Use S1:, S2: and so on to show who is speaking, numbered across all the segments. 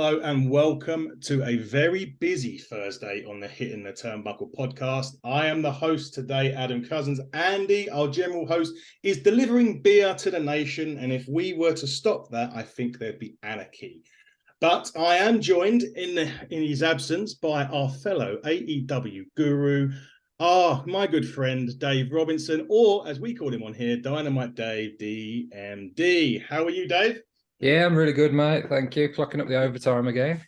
S1: Hello and welcome to a very busy Thursday on the Hitting the Turnbuckle podcast. I am the host today, Adam Cousins. Andy, our general host, is delivering beer to the nation, and if we were to stop that, I think there'd be anarchy. But I am joined in his absence by our fellow AEW guru, my good friend Dave Robinson, or as we call him on here, Dynamite Dave, DMD. How are you, Dave?
S2: Yeah, I'm really good, mate. Thank you. Clocking up the overtime again.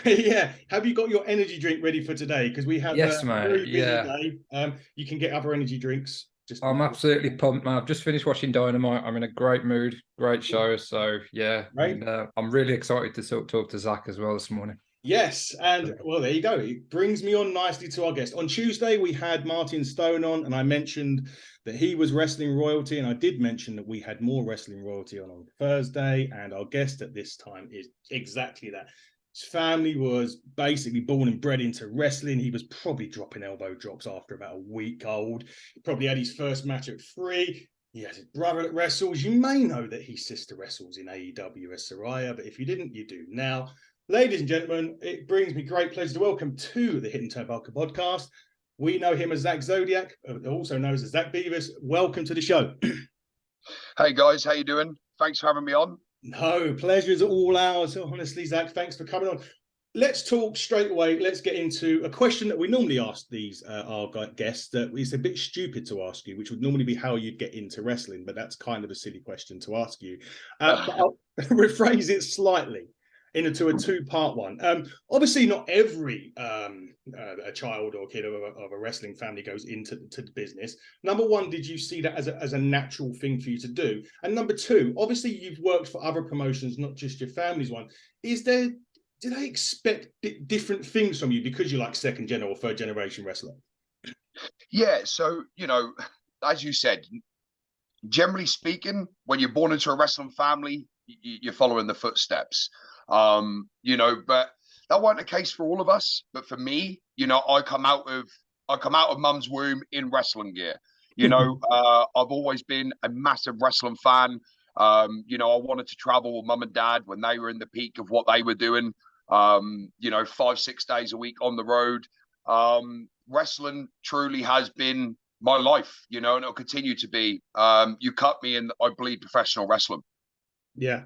S1: Yeah. Have you got your energy drink ready for today? Because we have
S2: Yes,
S1: a
S2: mate.
S1: very busy
S2: Yeah.
S1: day. You can get other energy drinks.
S2: I'm absolutely pumped, man. I've just finished watching Dynamite. I'm in a great mood. Great show. So, yeah.
S1: Right.
S2: And, I'm really excited to talk to Zach as well this morning.
S1: Yes, and well, there you go. It brings me on nicely to our guest. On Tuesday, we had Martin Stone on, and I mentioned that he was wrestling royalty, and I did mention that we had more wrestling royalty on Thursday, and our guest at this time is exactly that. His family was basically born and bred into wrestling. He was probably dropping elbow drops after about a week old. He probably had his first match at 3. He has his brother that wrestles. You may know that his sister wrestles in AEW as Saraya, but if you didn't, you do now. Ladies and gentlemen, it brings me great pleasure to welcome to the Hitting Turnbuckle podcast. We know him as Zak Zodiac, also known as Zach Beavis. Welcome to the show.
S3: Hey guys, how you doing? Thanks for having me on.
S1: No, pleasure's all ours. Honestly, Zach, thanks for coming on. Let's talk straight away. Let's get into a question that we normally ask these our guests that is a bit stupid to ask you, which would normally be how you'd get into wrestling, but that's kind of a silly question to ask you. But I'll rephrase it slightly into a two-part one. Obviously, not every a child or kid of a wrestling family goes into the business. Number one, did you see that as a natural thing for you to do? And number two, obviously, you've worked for other promotions, not just your family's one. Do they expect different things from you because you're like second gen or third generation wrestler?
S3: Yeah, so, as you said, generally speaking, when you're born into a wrestling family, you're following the footsteps. But that wasn't the case for all of us. But for me, I come out of mum's womb in wrestling gear. I've always been a massive wrestling fan. I wanted to travel with mum and dad when they were in the peak of what they were doing. 5-6 days a week on the road. Wrestling truly has been my life, and it'll continue to be. You cut me and I bleed professional wrestling.
S1: Yeah.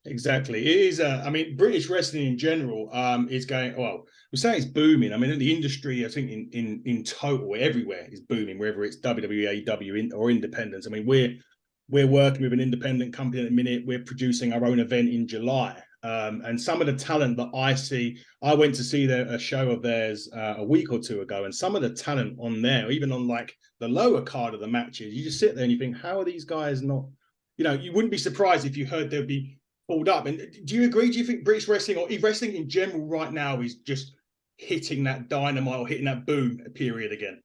S1: Exactly. It is. British wrestling in general is going. Well, we're saying it's booming. I mean, in the industry, I think in total, everywhere is booming. Whether it's WWE, AEW, or independents. I mean, we're working with an independent company at the minute. We're producing our own event in July. And some of the talent that I see, I went to see a show of theirs a week or two ago, and some of the talent on there, even on like the lower card of the matches, you just sit there and you think, how are these guys not? You wouldn't be surprised if you heard they'd be pulled up. And do you agree? Do you think British wrestling or wrestling in general right now is just hitting that dynamite or hitting that boom period again?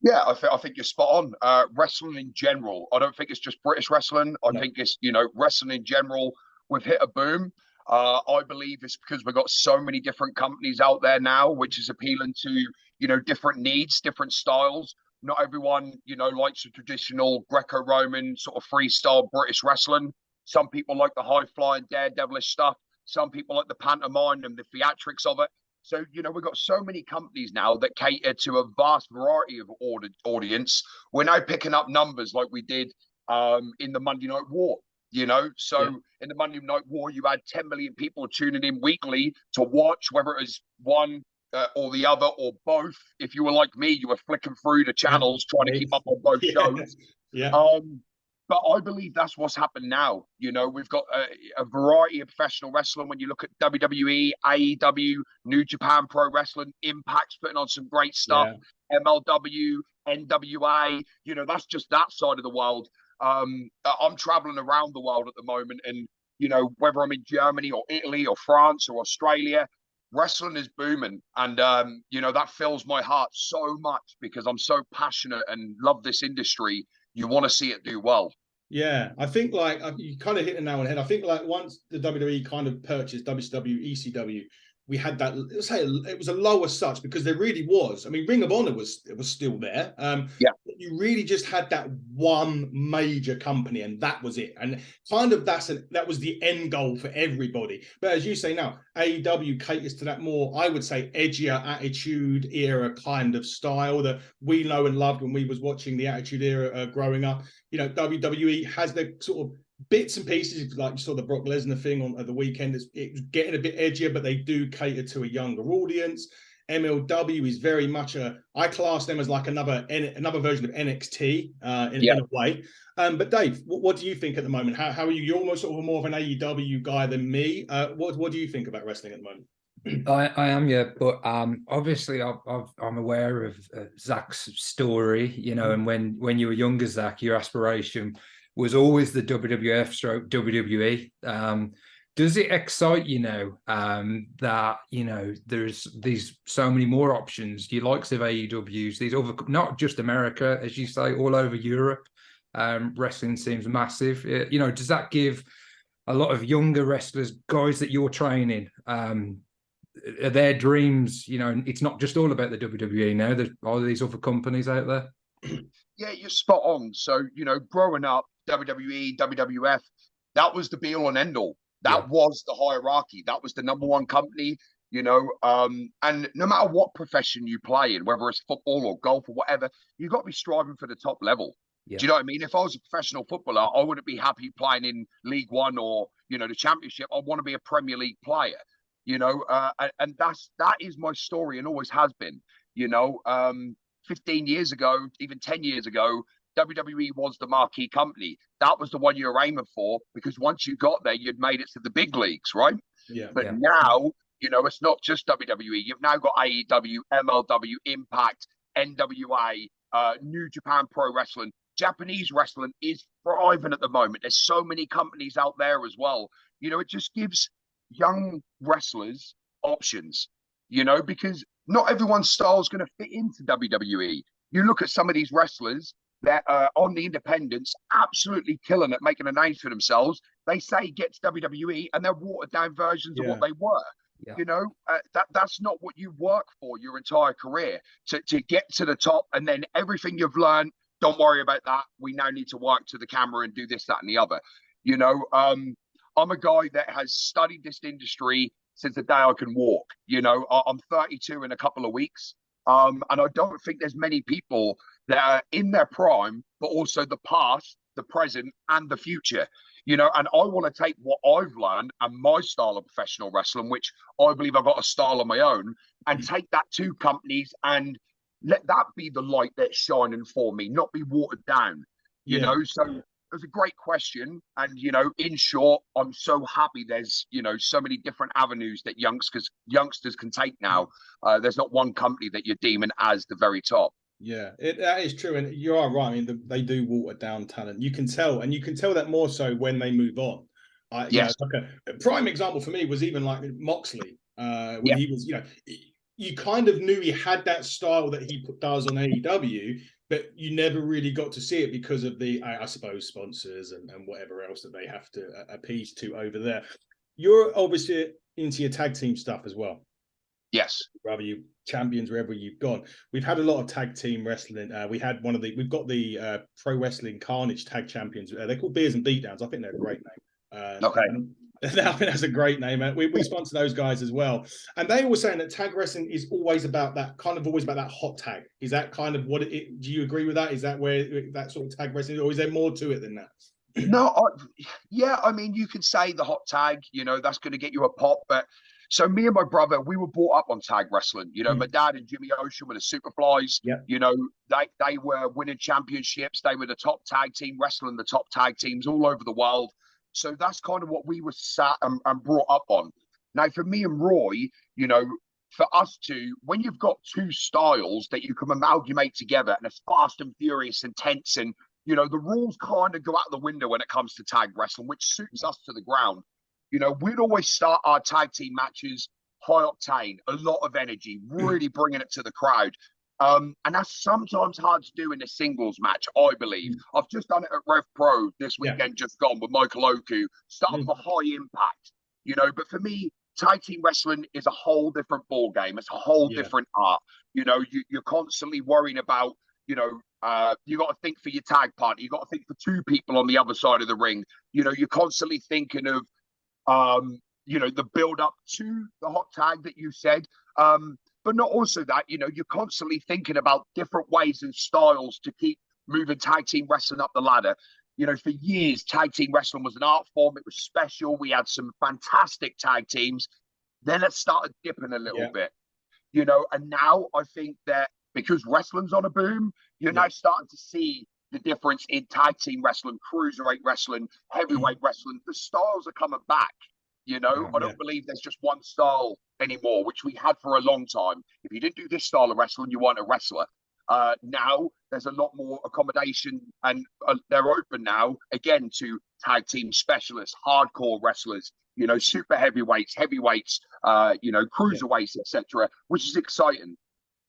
S3: Yeah, I think you're spot on. Wrestling in general, I don't think it's just British wrestling. I think it's, wrestling in general, we've hit a boom. I believe it's because we've got so many different companies out there now, which is appealing to, different needs, different styles. Not everyone, likes the traditional Greco-Roman sort of freestyle British wrestling. Some people like the high-flying, daredevilish stuff. Some people like the pantomime and the theatrics of it. So, we've got so many companies now that cater to a vast variety of audience. We're now picking up numbers like we did in the Monday Night War, So in the Monday Night War, you had 10 million people tuning in weekly to watch, whether it was one or the other or both. If you were like me, you were flicking through the channels trying to keep up on both shows.
S1: Yeah.
S3: But I believe that's what's happened now. We've got a variety of professional wrestling. When you look at WWE, AEW, New Japan Pro Wrestling, Impact's putting on some great stuff. Yeah. MLW, NWA, that's just that side of the world. I'm traveling around the world at the moment, and whether I'm in Germany or Italy or France or Australia, wrestling is booming, and that fills my heart so much because I'm so passionate and love this industry. You want to see it do well.
S1: Yeah, I think you kind of hit the nail on the head. I think once the WWE kind of purchased WCW, ECW, we had that. Let's say it was a lower such because there really was. I mean, Ring of Honor was still there. you really just had that one major company, and that was it. And kind of that was the end goal for everybody. But as you say now, AEW caters to that more, I would say, edgier Attitude Era kind of style that we know and loved when we was watching the Attitude Era growing up. You know, WWE has the sort of bits and pieces, like you saw the Brock Lesnar thing on the weekend. It was getting a bit edgier, but they do cater to a younger audience. MLW is very much I class them as like another version of NXT in a way. But Dave, what do you think at the moment? How are you? You're almost sort of more of an AEW guy than me. What do you think about wrestling at the moment?
S2: I am, yeah, but obviously I'm aware of Zak's story, you know, and when you were younger, Zak, your aspiration was always the WWF stroke WWE. Does it excite you now that, you know, there's these so many more options, the likes of AEWs, these other, not just America, as you say, all over Europe? Wrestling seems massive. You know, does that give a lot of younger wrestlers, guys that you're training, their dreams, you know, it's not just all about the WWE now, there are these other companies out there?
S3: Yeah, you're spot on. So, you know, growing up, WWE, WWF, that was the be all and end all. That was the hierarchy. That was the number one company, you know. And no matter what profession you play in, whether it's football or golf or whatever, you've got to be striving for the top level. Do you know what I mean? If I was a professional footballer, I wouldn't be happy playing in League One or, you know, the Championship. I want to be a Premier League player, you know, and that is my story and always has been. You know, 15 years ago, even 10 years ago, WWE was the marquee company. That was the one you were aiming for, because once you got there, you'd made it to the big leagues, right? But now, you know, it's not just WWE. You've now got AEW, MLW, Impact, NWA, New Japan Pro Wrestling. Japanese wrestling is thriving at the moment. There's so many companies out there as well. You know, it just gives young wrestlers options, you know, because not everyone's style is going to fit into WWE. You look at some of these wrestlers that are on the independents, absolutely killing it, making a name for themselves. They say get to WWE and they're watered down versions of what they were. You know, that's not what you work for your entire career, to get to the top, and then everything you've learned, don't worry about that. We now need to work to the camera and do this, that, and the other. You know, I'm a guy that has studied this industry since the day I can walk. You know, I'm 32 in a couple of weeks. And I don't think there's many people that are in their prime, but also the past, the present, and the future. You know, and I want to take what I've learned and my style of professional wrestling, which I believe I've got a style of my own, and take that to companies and let that be the light that's shining for me, not be watered down. You know, so it was a great question. And, you know, in short, I'm so happy there's, you know, so many different avenues that youngsters can take now. There's not one company that you're deeming as the very top.
S1: Yeah, that is true, and you are right. I mean, they do water down talent. You can tell, and you can tell that more so when they move on.
S3: Yes.
S1: Like a prime example for me was even like Moxley, when he was, you know, you kind of knew he had that style that he does on AEW, but you never really got to see it because of the, I suppose, sponsors and whatever else that they have to appease to over there. You're obviously into your tag team stuff as well.
S3: Yes.
S1: Rather you champions wherever you've gone. We've had a lot of tag team wrestling. We've got the Pro Wrestling Carnage tag champions. They're called Beers and Beatdowns. I think they're a great name.
S3: Okay.
S1: I think that's a great name. We sponsor those guys as well. And they were saying that tag wrestling is always about that hot tag. Is that kind of what do you agree with that? Is that where that sort of tag wrestling, or is there more to it than that?
S3: No, I mean, you could say the hot tag, you know, that's going to get you a pop. But so me and my brother, we were brought up on tag wrestling. You know, my dad and Jimmy Ocean were the Superflies. You know, they were winning championships. They were the top tag team, wrestling the top tag teams all over the world. So that's kind of what we were sat and brought up on. Now, for me and Roy, you know, for us two, when you've got two styles that you can amalgamate together and it's fast and furious and tense, and, you know, the rules kind of go out the window when it comes to tag wrestling, which suits us to the ground. You know, we'd always start our tag team matches high octane, a lot of energy, really bringing it to the crowd. And that's sometimes hard to do in a singles match, I believe. I've just done it at Rev Pro this weekend, just gone, with Michael Oku. Start with a high impact, you know. But for me, tag team wrestling is a whole different ball game. It's a whole different art. You know, you're constantly worrying about, You got to think for your tag partner. You got to think for two people on the other side of the ring. You're constantly thinking of, the build up to the hot tag that you said. But not also that, you're constantly thinking about different ways and styles to keep moving tag team wrestling up the ladder. For years, tag team wrestling was an art form. It was special. We had some fantastic tag teams. Then it started dipping a little bit, and now I think that because wrestling's on a boom, you're now starting to see the difference in tag team wrestling, cruiserweight wrestling, heavyweight wrestling. The styles are coming back. I don't believe there's just one style anymore, which we had for a long time. If you didn't do this style of wrestling, you weren't a wrestler. Now there's a lot more accommodation, and they're open now again to tag team specialists, hardcore wrestlers, super heavyweights, cruiserweights, etc., which is exciting.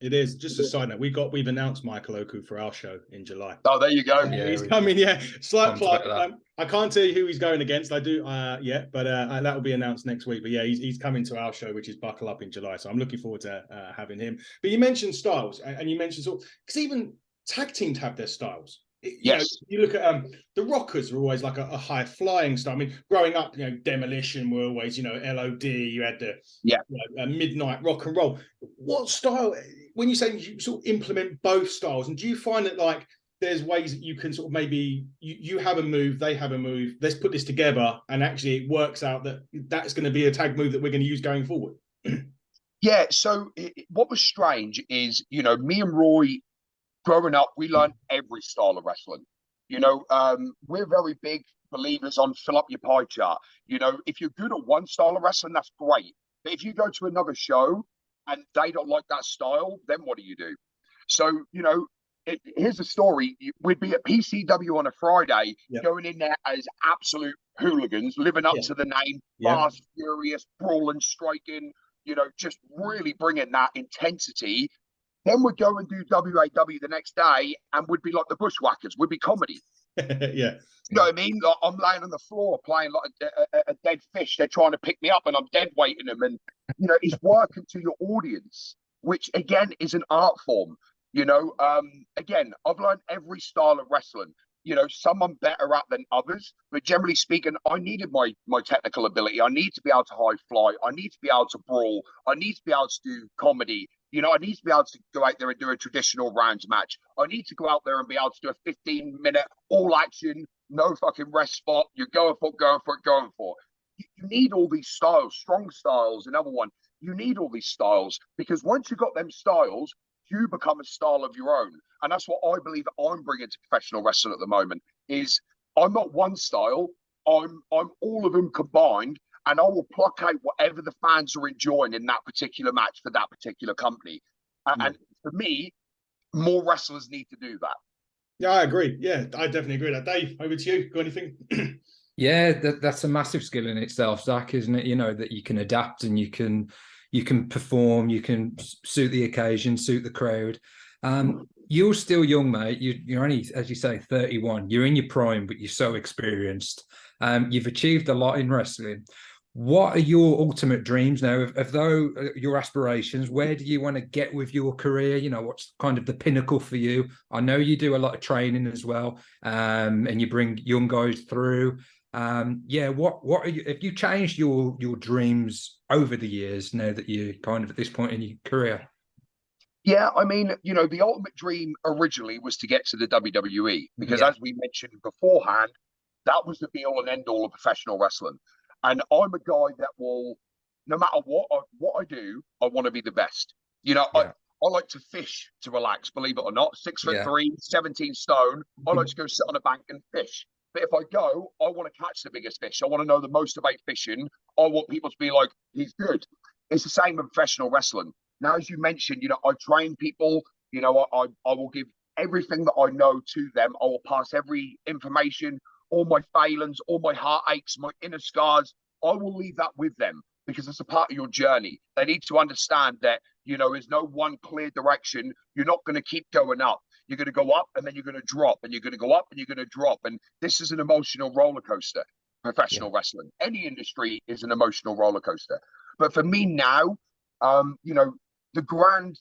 S1: It is. Just a side note, we've announced Michael Oku for our show in July.
S3: Oh, there you go.
S1: Yeah, he's coming. Yeah, slight plug. I can't tell you who he's going against. I do yet, but that will be announced next week. But yeah, he's coming to our show, which is Buckle Up in July. So I'm looking forward to having him. But you mentioned styles, and you mentioned because even tag teams have their styles. You look at the Rockers are always like a high flying style. I mean, growing up, Demolition were always, LOD. You had the Midnight Rock and Roll. What style? When you say you sort of implement both styles, and do you find that like there's ways that you can sort of maybe you have a move, they have a move. Let's put this together, and actually it works out that that's going to be a tag move that we're going to use going forward.
S3: Yeah. So what was strange is, me and Roy. Growing up, we learned every style of wrestling. We're very big believers on fill up your pie chart. If you're good at one style of wrestling, that's great. But if you go to another show and they don't like that style, then what do you do? So, here's a story. We'd be at PCW on a Friday, going in there as absolute hooligans, living up to the name, fast, furious, brawling, striking, just really bringing that intensity. Then we'd go and do WAW the next day, and we'd be like the Bushwhackers. We'd be comedy.
S1: You
S3: know what I mean? Like, I'm laying on the floor playing like a dead fish. They're trying to pick me up, and I'm dead weighting them. And it's working to your audience, which again is an art form. Again, I've learned every style of wrestling. Some I'm better at than others, but generally speaking, I needed my technical ability. I need to be able to high fly. I need to be able to brawl. I need to be able to do comedy. I need to be able to go out there and do a traditional rounds match. I need to go out there and be able to do a 15-minute all action, no fucking rest spot. You're going for it. You need all these styles, strong styles, another one. You need all these styles because once you've got them styles, you become a style of your own. And that's what I believe I'm bringing to professional wrestling at the moment is I'm not one style. I'm all of them combined. And I will pluck out whatever the fans are enjoying in that particular match for that particular company. And for me, more wrestlers need to do that.
S1: Yeah, I agree. Yeah, I definitely agree with that. Dave, over to you. Got anything?
S2: Yeah, that's a massive skill in itself, Zach, isn't it? That you can adapt and you can perform, you can suit the occasion, suit the crowd. You're still young, mate. You're only, as you say, 31. You're in your prime, but you're so experienced. You've achieved a lot in wrestling. What are your ultimate dreams now? Of your aspirations, where do you want to get with your career? What's kind of the pinnacle for you? I know you do a lot of training as well, and you bring young guys through. What are you? Have you changed your dreams over the years now that you're kind of at this point in your career?
S3: Yeah, I mean, the ultimate dream originally was to get to the WWE because, as we mentioned beforehand, that was the be all and end all of professional wrestling. And I'm a guy that will, no matter what I do, I want to be the best. I like to fish to relax, believe it or not. 6'3", 17 stone. I like to go sit on a bank and fish. But if I go, I want to catch the biggest fish. I want to know the most about fishing. I want people to be like, he's good. It's the same in professional wrestling. Now, as you mentioned, I train people. I will give everything that I know to them. I will pass every information, all my failings, all my heartaches, my inner scars. I will leave that with them because it's a part of your journey. They need to understand that, there's no one clear direction. You're not going to keep going up. You're going to go up and then you're going to drop and you're going to go up and you're going to drop. And this is an emotional roller coaster, professional wrestling. Any industry is an emotional roller coaster. But for me now, the grand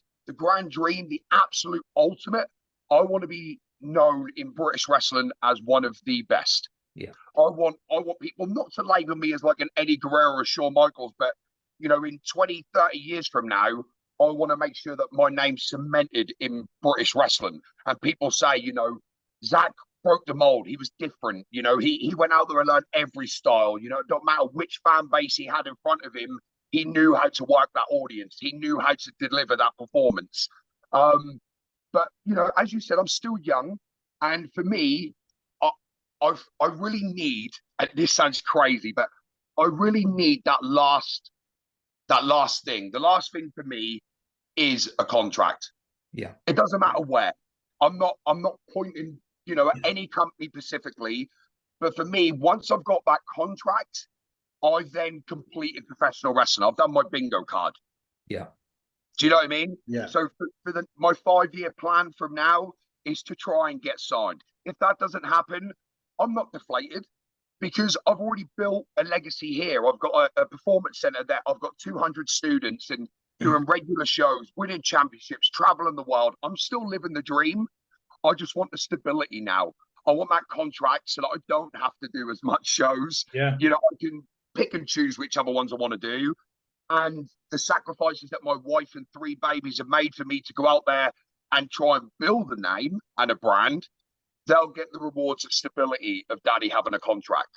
S3: dream, the absolute ultimate, I want to be known in British wrestling as one of the best.
S2: Yeah.
S3: I want people not to label me as like an Eddie Guerrero or Shawn Michaels, but you know, in 20, 30 years from now, I want to make sure that my name's cemented in British wrestling. And people say, you know, Zak broke the mold. He was different. You know, he went out there and learned every style. You know, it don't matter which fan base he had in front of him, he knew how to work that audience. He knew how to deliver that performance. But you know, as you said, I'm still young, and for me, I really need. And this sounds crazy, but I really need that last thing. The last thing for me is a contract.
S2: Yeah.
S3: It doesn't matter where. I'm not pointing, you know, at any company specifically, but for me, once I've got that contract, I then completed professional wrestling. I've done my bingo card.
S2: Yeah.
S3: Do you know what I mean?
S1: Yeah.
S3: So for my 5-year plan from now is to try and get signed. If that doesn't happen, I'm not deflated because I've already built a legacy here. I've got a performance center there. I've got 200 students and doing regular shows, winning championships, traveling the world. I'm still living the dream. I just want the stability now. I want that contract so that I don't have to do as much shows.
S1: Yeah.
S3: You know, I can pick and choose whichever ones I want to do. And the sacrifices that my wife and 3 babies have made for me to go out there and try and build a name and a brand, they'll get the rewards of stability of daddy having a contract.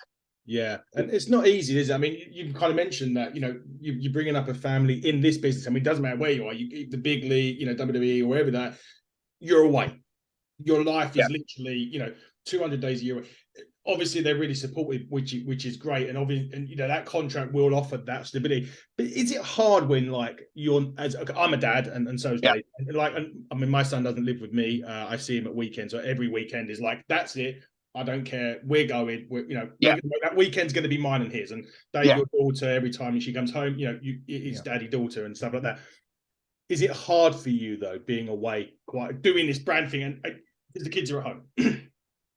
S1: Yeah, and it's not easy, is it? I mean, you kind of mentioned that, you know, you're bringing up a family in this business. I mean, it doesn't matter where you are, the big league, you know, WWE or wherever that, you're away. Your life is literally, you know, 200 days a year. Obviously, they're really supportive, which is great, and obviously, and you know that contract will offer that stability. But is it hard when, like, I'm a dad, and so is Dave. Like, and I mean, my son doesn't live with me. I see him at weekends, so every weekend is like, that's it. I don't care. We're going. That weekend's going to be mine and his. And Dave, your daughter, every time she comes home, you know, it's daddy, daughter, and stuff like that. Is it hard for you though, being away, quite doing this brand thing, and because the kids are at home?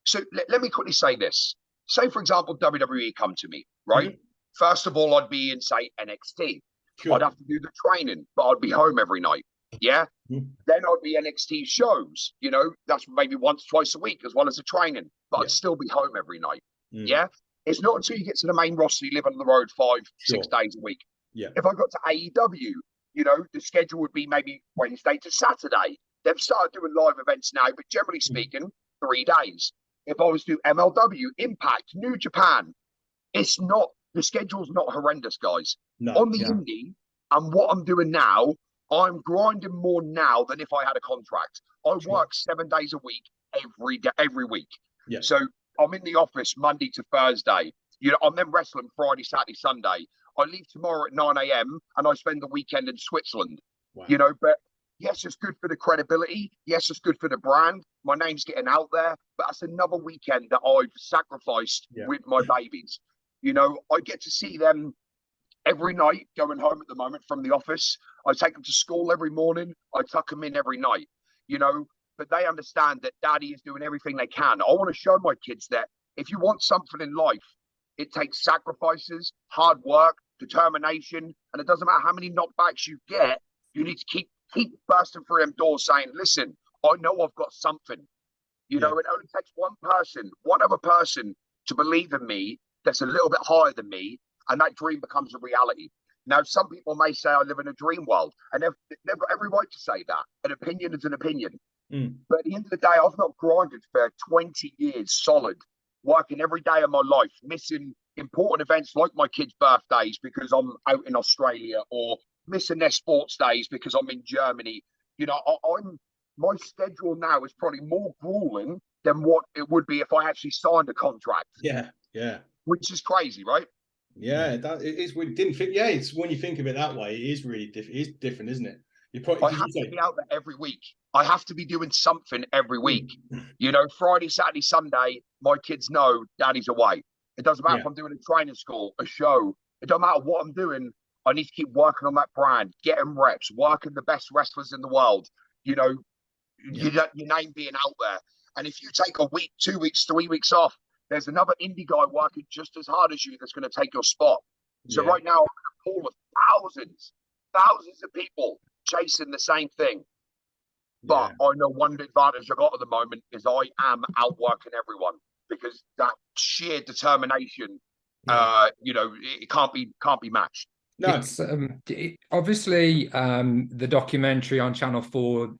S3: So let me quickly say this. Say, for example, WWE come to me, right? Mm-hmm. First of all, I'd be in, say, NXT. Sure. I'd have to do the training, but I'd be home every night. Yeah. Mm-hmm. Then I'd be NXT shows. You know, that's maybe once, twice a week, as well as the training. But I'd still be home every night. Mm. Yeah. It's not until you get to the main roster, you live on the road 6 days a week. Yeah. If I got to AEW, you know, the schedule would be maybe Wednesday to Saturday. They've started doing live events now, but generally speaking, 3 days. If I was to do MLW, Impact, New Japan, it's not, the schedule's not horrendous, guys. No, on the indie, and what I'm doing now, I'm grinding more now than if I had a contract. I work 7 days a week, every week. Yeah. So I'm in the office Monday to Thursday. You know, I'm then wrestling Friday, Saturday, Sunday. I leave tomorrow at 9 a.m. and I spend the weekend in Switzerland. Wow. You know, but yes, it's good for the credibility. Yes, it's good for the brand. My name's getting out there, but that's another weekend that I've sacrificed with my babies. You know, I get to see them every night going home at the moment from the office. I take them to school every morning. I tuck them in every night, you know, but they understand that daddy is doing everything they can. I want to show my kids that if you want something in life, it takes sacrifices, hard work, determination, and it doesn't matter how many knockbacks you get, you need to keep bursting through them doors saying, listen, I know I've got something. You know, it only takes one other person to believe in me that's a little bit higher than me, and that dream becomes a reality. Now, some people may say I live in a dream world, and they've got every right to say that. An opinion is an opinion. Mm. But at the end of the day, I've not grinded for 20 years solid, working every day of my life, missing important events like my kids' birthdays because I'm out in Australia, or missing their sports days because I'm in Germany. You know, my schedule now is probably more grueling than what it would be if I actually signed a contract.
S1: Yeah.
S3: Which is crazy, right?
S1: Yeah, it is. We didn't think. Yeah, it's when you think of it that way, it is really different. It is different, isn't it?
S3: I have to be out there every week. I have to be doing something every week. You know, Friday, Saturday, Sunday, my kids know daddy's away. It doesn't matter if I'm doing a training school, a show. It doesn't matter what I'm doing. I need to keep working on that brand, getting reps, working the best wrestlers in the world. You know, your name being out there. And if you take a week, 2 weeks, 3 weeks off, there's another indie guy working just as hard as you that's going to take your spot. So right now, I'm in a pool of thousands of people chasing the same thing. But I know one advantage I got at the moment is I am outworking everyone because that sheer determination, it can't be matched.
S1: No,
S2: it's obviously the documentary on Channel 4,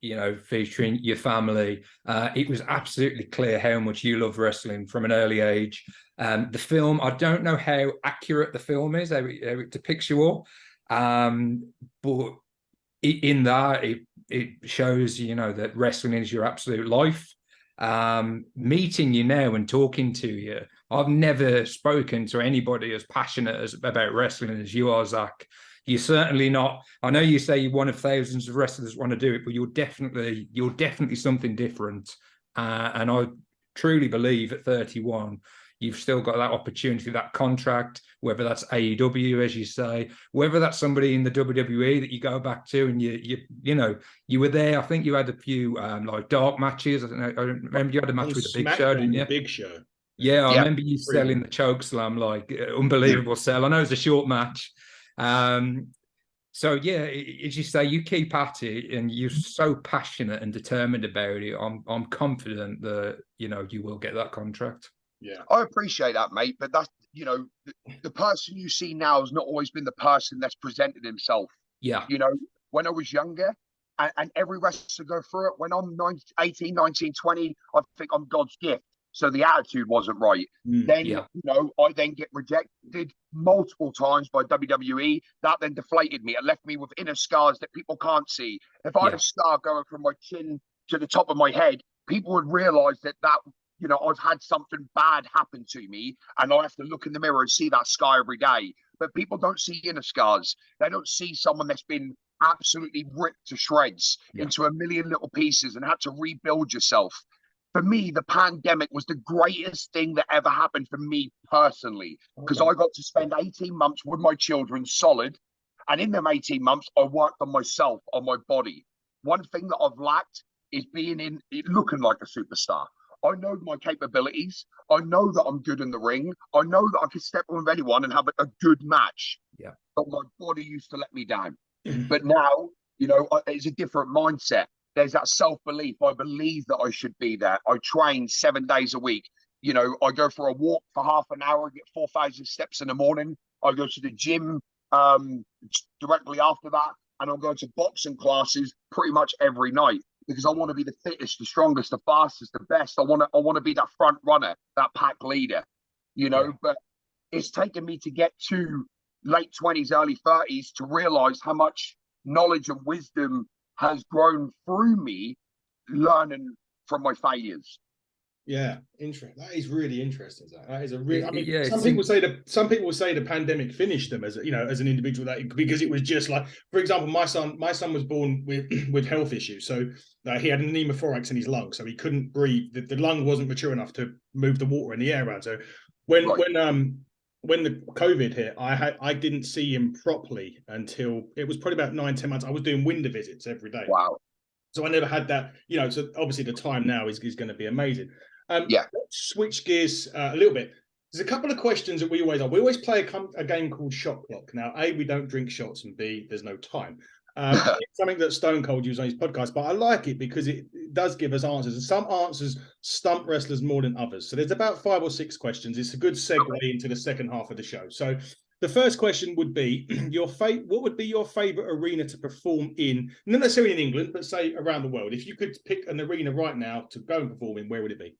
S2: featuring your family. It was absolutely clear how much you love wrestling from an early age. The film, I don't know how accurate the film is, how it depicts you all, but in that it shows that wrestling is your absolute life. Meeting you now and talking to you, I've never spoken to anybody as passionate about wrestling as you are, Zak. You're certainly not. I know you say you're one of thousands of wrestlers that want to do it, but you're definitely something different. And I truly believe at 31, you've still got that opportunity, that contract, whether that's AEW, as you say, whether that's somebody in the WWE that you go back to and you were there. I think you had a few like dark matches. I remember you had a match with the Big Show, didn't you?
S1: Big Show.
S2: Yeah, I remember you selling the choke slam, like unbelievable sell. I know it's a short match. So yeah, as you say, you keep at it and you're so passionate and determined about it. I'm confident that you will get that contract.
S3: Yeah, I appreciate that, mate. But that's the person you see now has not always been the person that's presented himself.
S2: Yeah.
S3: When I was younger, and every wrestler go through it. When I'm 18, 19, 20, I think I'm God's gift. So the attitude wasn't right. Then, I then get rejected multiple times by WWE. That then deflated me. It left me with inner scars that people can't see. If I had a scar going from my chin to the top of my head, people would realize that I've had something bad happen to me, and I have to look in the mirror and see that scar every day. But people don't see inner scars. They don't see someone that's been absolutely ripped to shreds into a million little pieces and had to rebuild yourself. For me, the pandemic was the greatest thing that ever happened for me personally, because I got to spend 18 months with my children solid. And in them 18 months, I worked on myself, on my body. One thing that I've lacked is looking like a superstar. I know my capabilities. I know that I'm good in the ring. I know that I can step on with anyone and have a good match.
S2: Yeah.
S3: But my body used to let me down. But now, it's a different mindset. There's that self-belief. I believe that I should be there. I train 7 days a week. I go for a walk for half an hour, get 4,000 steps in the morning. I go to the gym directly after that. And I'm going to boxing classes pretty much every night because I want to be the fittest, the strongest, the fastest, the best. I want to be that front runner, that pack leader, But it's taken me to get to late 20s, early 30s to realize how much knowledge and wisdom has grown through me learning from my failures.
S1: Yeah, interesting. That is really interesting, Zak. That is a really. I mean,
S2: Yeah,
S1: some people will say the pandemic finished them as as an individual, because it was just like, for example, my son was born with health issues, so he had an pneumothorax in his lung, so he couldn't breathe. The lung wasn't mature enough to move the water in the air around. So when the COVID hit, I didn't see him properly until it was probably about 9-10 months. I was doing window visits every day.
S3: Wow.
S1: So I never had that. So obviously the time now is going to be amazing. Let's switch gears a little bit. There's a couple of questions that we always are. We always play a game called Shot Clock. Now, A, we don't drink shots, and B, there's no time. It's something that Stone Cold used on his podcast, but I like it because it does give us answers, and some answers stump wrestlers more than others. So there's about 5 or 6 questions. It's a good segue into the second half of the show. So the first question would be what would be your favorite arena to perform in, not necessarily in England, but say around the world? If you could pick an arena right now to go and perform in, where would it be?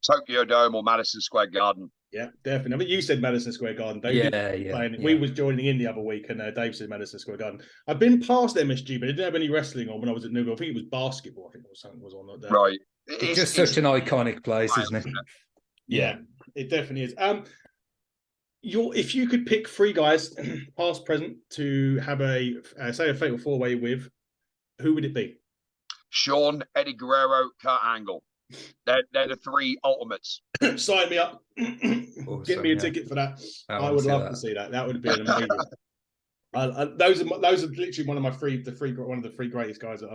S3: Tokyo Dome or Madison Square Garden.
S1: Yeah, definitely. I mean, you said Madison Square Garden, Dave.
S2: Yeah.
S1: We was joining in the other week, and Dave said Madison Square Garden. I've been past MSG, but I didn't have any wrestling on when I was at Newcastle. I think it was basketball. I think something was on that day.
S3: Right.
S2: It's just such an iconic place, isn't it?
S1: Yeah, it definitely is. If you could pick 3 guys, past, present, to have a fatal 4-way with, who would it be?
S3: Shawn, Eddie Guerrero, Kurt Angle. They're the 3 ultimates.
S1: Sign me up. Awesome, get me a ticket for that. I would love to see that. That would be amazing. Those are literally one of the 3 greatest guys that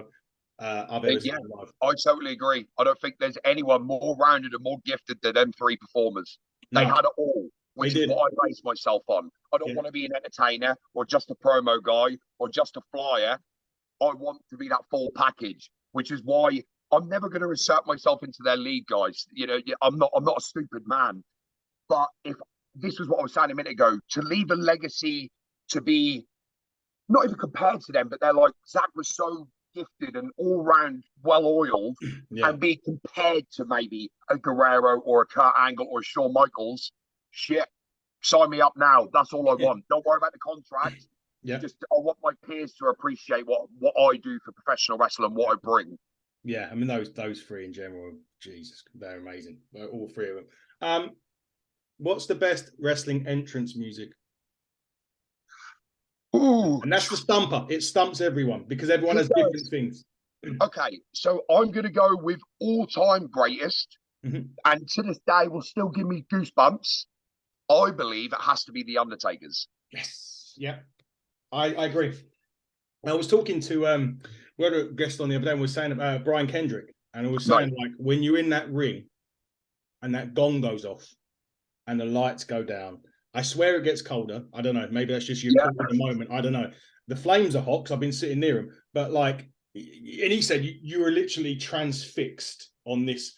S1: I've ever seen in life.
S3: I totally agree. I don't think there's anyone more rounded and more gifted than them 3 performers. They had it all, which is what I base myself on. I don't want to be an entertainer or just a promo guy or just a flyer. I want to be that full package. which is why I'm never going to insert myself into their league, guys. You know, I'm not a stupid man. But if this was what I was saying a minute ago, to leave a legacy to be not even compared to them, but they're like, Zach was so gifted and all round well oiled, and be compared to maybe a Guerrero or a Kurt Angle or Shawn Michaels, shit, sign me up now. That's all I want. Don't worry about the contract. Just I want my peers to appreciate what I do for professional wrestling, what I bring.
S1: Yeah, I mean those three in general, Jesus, they're amazing. All three of them. What's the best wrestling entrance music?
S3: Ooh.
S1: And that's the stumper. It stumps everyone because everyone has different things.
S3: Okay, so I'm going to go with all-time greatest, and to this day will still give me goosebumps. I believe it has to be The Undertaker's.
S1: Yes. Yeah. I agree. I was talking to we had a guest on the other day and we were saying about Brian Kendrick, and I was saying like when you're in that ring and that gong goes off and the lights go down, I swear it gets colder. I don't know. Maybe that's just your call at the moment. I don't know. The flames are hot because I've been sitting near them. But like, and he said you were literally transfixed on this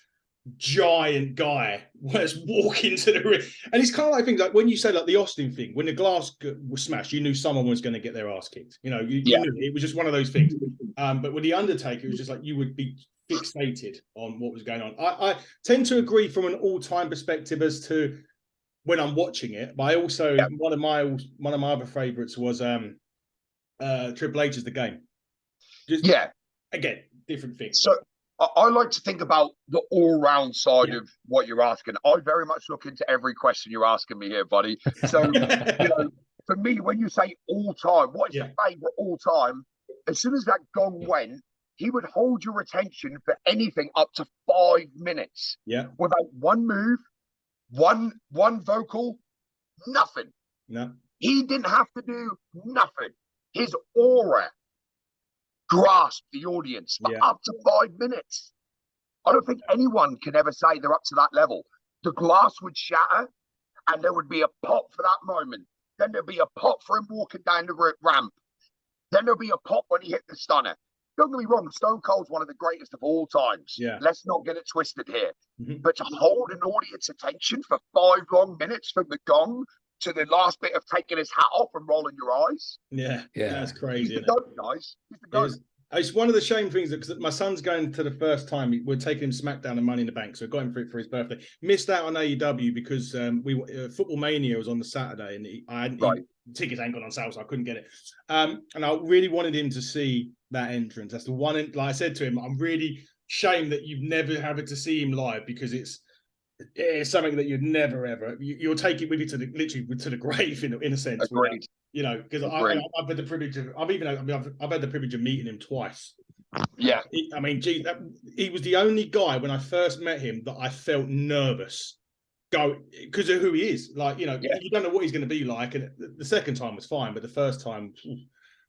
S1: giant guy was walking to the ring. And it's kind of like things like when you say like the Austin thing, when the glass was smashed, you knew someone was going to get their ass kicked. You know, you knew it was just one of those things. But with the Undertaker, it was just like you would be fixated on what was going on. I tend to agree from an all-time perspective as to when I'm watching it, but I also one of my other favorites was Triple H's The Game. Just again, different things.
S3: So I like to think about the all-round side of what you're asking. I very much look into every question you're asking me here, buddy. So you know, for me, when you say all-time, what is your favorite all-time? As soon as that gong went, he would hold your attention for anything up to 5 minutes. Without one move, one vocal, nothing.
S1: No.
S3: He didn't have to do nothing. His aura grasped the audience for up to 5 minutes. I don't think anyone can ever say they're up to that level. The glass would shatter and there would be a pop for that moment. Then there'd be a pop for him walking down the ramp. Then there'll be a pop when he hit the stunner. Don't get me wrong, Stone Cold's one of the greatest of all times. Let's not get it twisted here. But to hold an audience attention for 5 long minutes from the gong to the last bit of taking his hat off and rolling your eyes.
S1: That's crazy.
S3: He's the GOAT, guys. He's the GOAT.
S1: It's one of the shame things because my son's going to the first time. We're taking him SmackDown and Money in the Bank, so I got him for his birthday. Missed out on AEW because Football Mania was on the Saturday, and tickets ain't gone on sale, so I couldn't get it. And I really wanted him to see that entrance. That's the one. Like I said to him, I'm really ashamed that you've never had to see him live because it's something that you'd never ever you'll take it with you to the grave in a sense.
S3: Agreed.
S1: You know, because I've had the privilege of I've had the privilege of meeting him twice. I mean, gee, he was the only guy when I first met him that I felt nervous because of who he is. Like, you know, you don't know what he's going to be like, and the second time was fine, but the first time,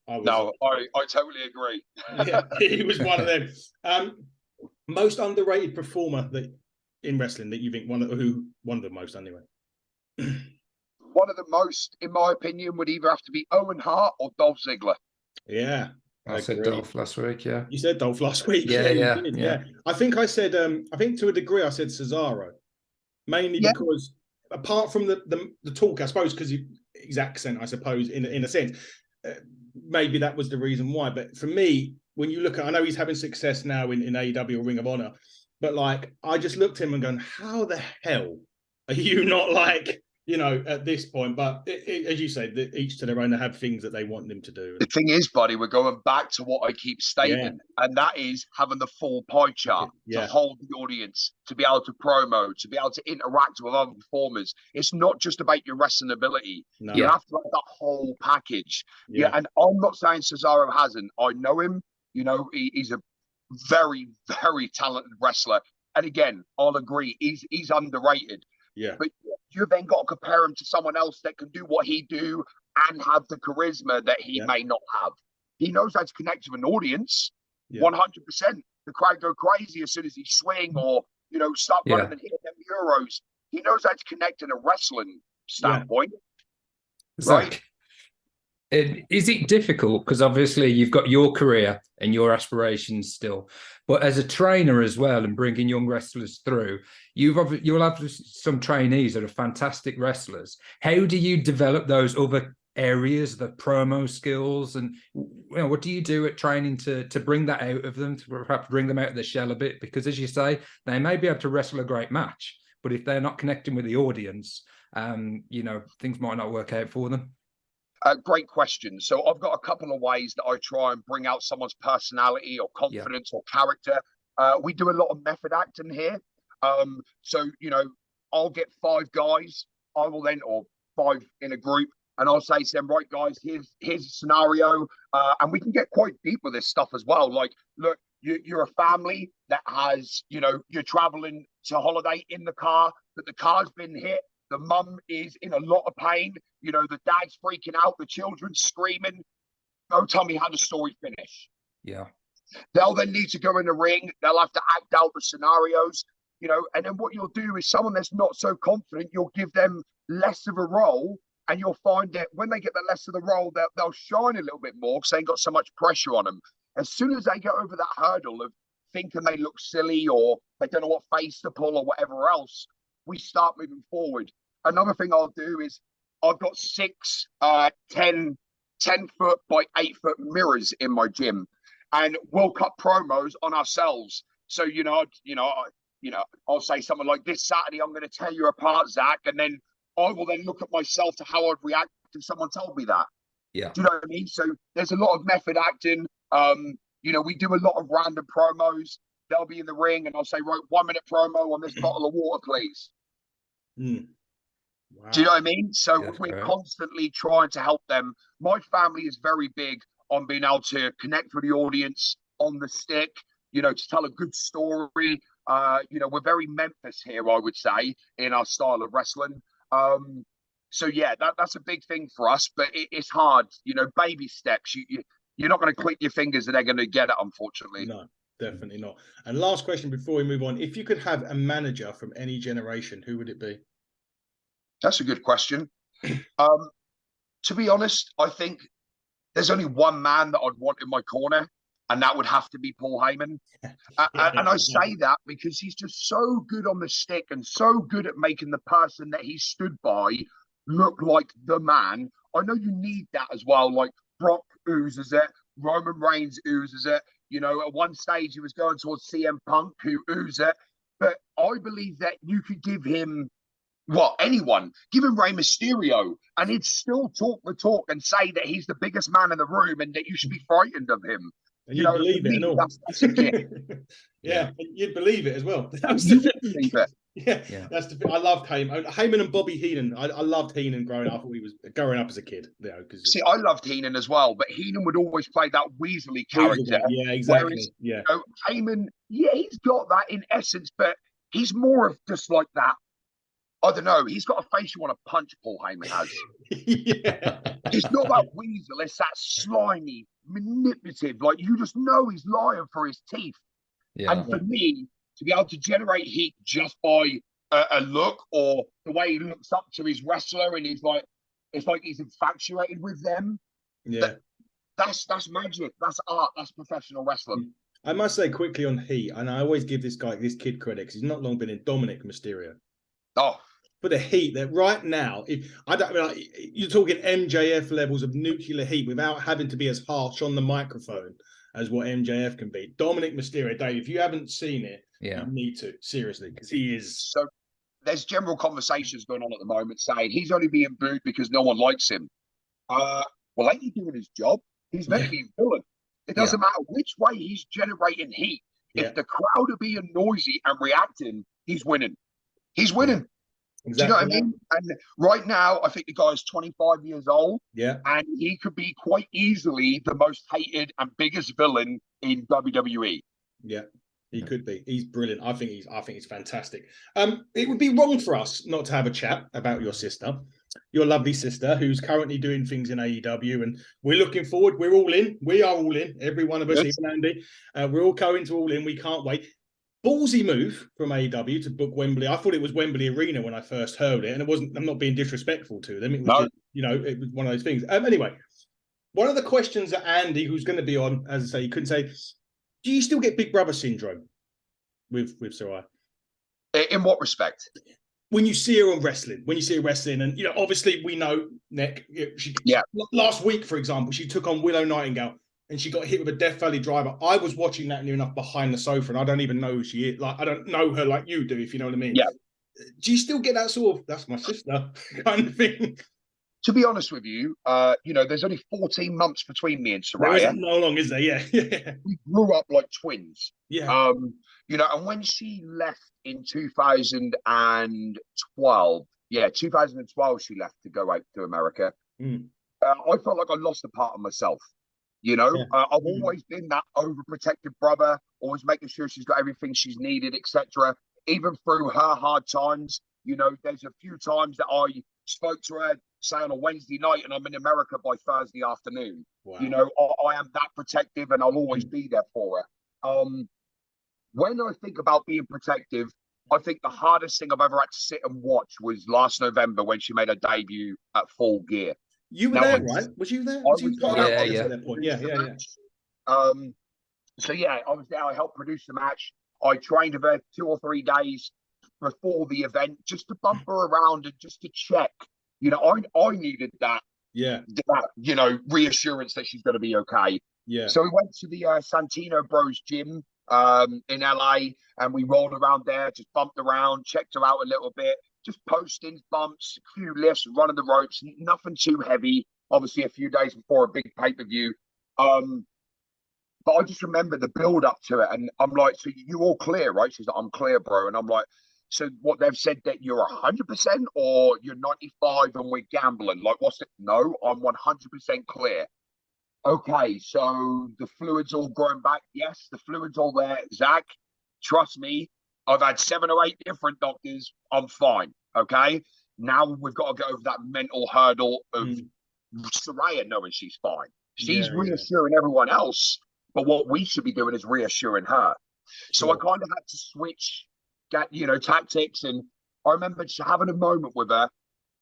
S1: I
S3: totally agree.
S1: He was one of them. Most underrated performer in wrestling that you think one of the most anyway.
S3: One of the most, in my opinion, would either have to be Owen Hart or Dolph Ziggler.
S1: Yeah.
S2: I said Dolph last week,
S1: You said Dolph last week.
S2: Yeah.
S1: I think I said, I think to a degree I said Cesaro. Mainly because, apart from the talk, I suppose, because his accent, I suppose, in a sense, maybe that was the reason why. But for me, when you look at, I know he's having success now in AEW or Ring of Honor, but like, I just looked at him and gone, how the hell are you not like, you know, at this point? But as you say, each to their own, they have things that they want them to do.
S3: The thing is, buddy, we're going back to what I keep stating, and that is having the full pie chart to hold the audience, to be able to promo, to be able to interact with other performers. It's not just about your wrestling ability. No. You have to have that whole package. And I'm not saying Cesaro hasn't. I know him. You know, he's a very, very talented wrestler. And again, I'll agree, he's underrated. But you've then got to compare him to someone else that can do what he do and have the charisma that he may not have. He knows how to connect with an audience, 100%. The crowd go crazy as soon as he swing or, you know, start running and hitting them euros. He knows how to connect in a wrestling standpoint.
S2: Zach, Is it difficult? Because obviously you've got your career and your aspirations still, but as a trainer as well and bringing young wrestlers through, you'll have some trainees that are fantastic wrestlers. How do you develop those other areas, the promo skills, and what do you do at training to bring that out of them, to perhaps bring them out of the shell a bit? Because as you say, they may be able to wrestle a great match, but if they're not connecting with the audience, things might not work out for them.
S3: Great question. So I've got a couple of ways that I try and bring out someone's personality or confidence or character. We do a lot of method acting here. So, I'll get 5 guys, or 5 in a group, and I'll say to them, right, guys, here's a scenario. And we can get quite deep with this stuff as well. Like, look, you're a family that has, you're traveling to holiday in the car, but the car's been hit. The mum is in a lot of pain. The dad's freaking out. The children's screaming. Go tell me how the story finished.
S2: Yeah.
S3: They'll then need to go in the ring. They'll have to act out the scenarios, and then what you'll do is someone that's not so confident, you'll give them less of a role, and you'll find that when they get the less of the role, they'll shine a little bit more because they ain't got so much pressure on them. As soon as they get over that hurdle of thinking they look silly or they don't know what face to pull or whatever else, we start moving forward. Another thing I'll do is I've got 6 10 foot by 8 foot mirrors in my gym, and we'll cut promos on ourselves. So I'll say something like, this Saturday I'm going to tear you apart, Zach, and then I will then look at myself to how I'd react if someone told me that.
S2: Yeah.
S3: Do you know what I mean? So there's a lot of method acting. We do a lot of random promos. They'll be in the ring and I'll say, right, 1 minute promo on this bottle of water, please.
S1: Wow.
S3: Do you know what I mean? So
S2: That's
S3: we're
S2: great.
S3: constantly trying to help them. My family is very big on being able to connect with the audience on the stick, to tell a good story. We're very Memphis here, I would say, in our style of wrestling. So yeah, that's a big thing for us, but it's hard. Baby steps. You're not going to click your fingers and they're going to get it, unfortunately.
S1: No, definitely not. And last question before we move on: if you could have a manager from any generation, who would it be?
S3: That's a good question. To be honest, I think there's only one man that I'd want in my corner, and that would have to be Paul Heyman. And I say that because he's just so good on the stick and so good at making the person that he stood by look like the man. I know you need that as well. Like Brock oozes it, Roman Reigns oozes it. At one stage he was going towards CM Punk, who oozes it. But I believe that you could give him anyone, give him Rey Mysterio, and he'd still talk the talk and say that he's the biggest man in the room and that you should be frightened of him.
S1: And you'd believe it and all.
S3: That's a gift.
S1: Yeah, you'd believe it as well. That was
S3: You
S1: the
S3: believe it.
S1: Yeah, that's the thing. I loved Heyman and Bobby Heenan. I loved Heenan growing up. I thought he was growing up as a kid.
S3: See, I loved Heenan as well, but Heenan would always play that Weasley character.
S1: Yeah, exactly.
S3: Whereas, Heyman, he's got that in essence, but he's more of just like that. I don't know. He's got a face you want to punch, Paul Heyman has.
S1: Yeah.
S3: It's not that weasel. It's that slimy, manipulative. Like, you just know he's lying for his teeth.
S2: Yeah.
S3: And for me, to be able to generate heat just by a look or the way he looks up to his wrestler and it's like he's infatuated with them.
S1: Yeah.
S3: That's magic. That's art. That's professional wrestling.
S1: I must say quickly on heat, and I always give this kid credit because he's not long been in Dominic Mysterio.
S3: Oh.
S1: For the heat that right now, you're talking MJF levels of nuclear heat without having to be as harsh on the microphone as what MJF can be. Dominic Mysterio, Dave, if you haven't seen it, you need to, seriously, because he is.
S3: So there's general conversations going on at the moment saying he's only being booed because no one likes him. Well, ain't he doing his job? He's meant to be a villain. It doesn't matter which way he's generating heat. If the crowd are being noisy and reacting, he's winning. He's winning. Exactly. Do you know what I mean? And right now, I think the guy is 25 years old. Yeah. And he could be quite easily the most hated and biggest villain in WWE.
S1: Yeah, he could be. He's brilliant. I think he's fantastic. It would be wrong for us not to have a chat about your sister, your lovely sister, who's currently doing things in AEW, and we're looking forward. We're all in. We are all in. Every one of us, even Andy. We're all going to all in. We can't wait. Ballsy move from AEW to book Wembley. I thought it was Wembley Arena when I first heard it, and it wasn't. I'm not being disrespectful to them. It was just, it was one of those things. Anyway, One of the questions that Andy, who's going to be on, as I say, you couldn't say, do you still get big brother syndrome with Saraya?
S3: In what respect?
S1: When you see her on wrestling, and obviously we know Nick. Last week, for example, she took on Willow Nightingale and she got hit with a Death Valley driver. I was watching that near enough behind the sofa, and I don't even know who she is. Like, I don't know her like you do, if you know what I mean.
S3: Yeah.
S1: Do you still get that sort of "that's my sister" kind of thing?
S3: To be honest with you, there's only 14 months between me and Saraya.
S1: There isn't no long, is there? Yeah.
S3: We grew up like twins.
S1: Yeah.
S3: And when she left in 2012, 2012, she left to go out to America. I felt like I lost a part of myself. I've always been that overprotective brother, always making sure she's got everything she's needed, etc. Even through her hard times, there's a few times that I spoke to her, say on a Wednesday night, and I'm in America by Thursday afternoon. Wow. I am that protective, and I'll always be there for her. When I think about being protective, I think the hardest thing I've ever had to sit and watch was last November when she made her debut at Full Gear.
S1: You were there, right? Was you there? Was you
S2: yeah.
S1: At that point? Yeah.
S3: I was there. I helped produce the match. I trained with her 2 or 3 days before the event just to bump her around and just to check. I needed that. Yeah. That, reassurance that she's going to be okay. Yeah. So we went to the Santino Bros gym in LA, and we rolled around there, just bumped around, checked her out a little bit, just postings, bumps, a few lifts, running the ropes, nothing too heavy. Obviously, a few days before a big pay-per-view. But I just remember the build up to it, and I'm like, "So you all clear, right?" She's like, "I'm clear, bro." And I'm like, "So what they've said that you're 100% or you're 95 and we're gambling? Like, what's it?" "No, I'm 100% clear." "Okay, so the fluid's all growing back?" "Yes, the fluid's all there." "Zach, trust me, I've had 7 or 8 different doctors. I'm fine. Okay. Now we've got to get over that mental hurdle of Saraya knowing she's fine. She's reassuring everyone else, but what we should be doing is reassuring her." So I kind of had to switch, tactics. And I remember having a moment with her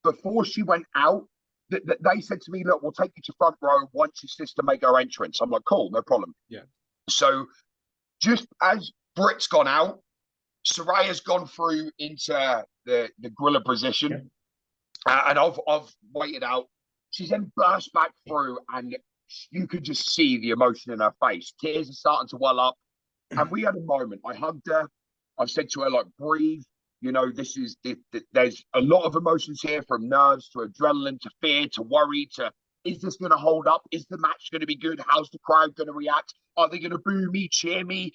S3: before she went out. They said to me, "Look, we'll take you to front row once your sister make her entrance." I'm like, "Cool, no problem." Yeah. So just as Britt's gone out, Saraya's gone through into the gorilla position, and I've waited out. She's then burst back through, and you could just see the emotion in her face. Tears are starting to well up, and we had a moment. I hugged her. I said to her, like, "Breathe. There's a lot of emotions here, from nerves to adrenaline to fear to worry to, is this going to hold up? Is the match going to be good? How's the crowd going to react? Are they going to boo me, cheer me?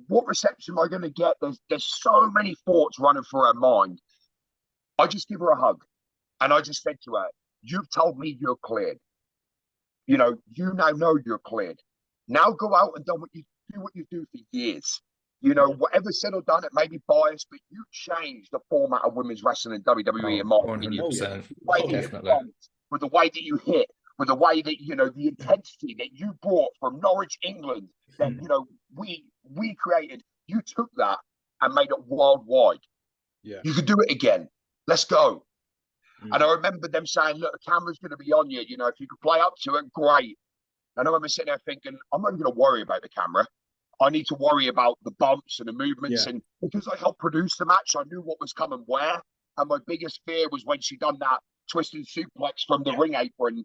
S3: What reception am I going to get?" There's so many thoughts running through her mind. I just give her a hug, and I just said to her, "You've told me you're cleared. You now know you're cleared. Now go out and do what you do for years. Whatever said or done, it may be biased, but you changed the format of women's wrestling in WWE, in my opinion.
S2: 100%.
S3: Definitely. With the way that you hit, with the way that, the intensity that you brought from Norwich, England, that, we created. You took that and made it worldwide. Yeah. You could do it again. Let's go." And I remember them saying, "Look, the camera's going to be on you. If you could play up to it, great." And I remember sitting there thinking, I'm not even going to worry about the camera. I need to worry about the bumps and the movements. Yeah. And because I helped produce the match, I knew what was coming where. And my biggest fear was when she done that twisting suplex from the ring apron.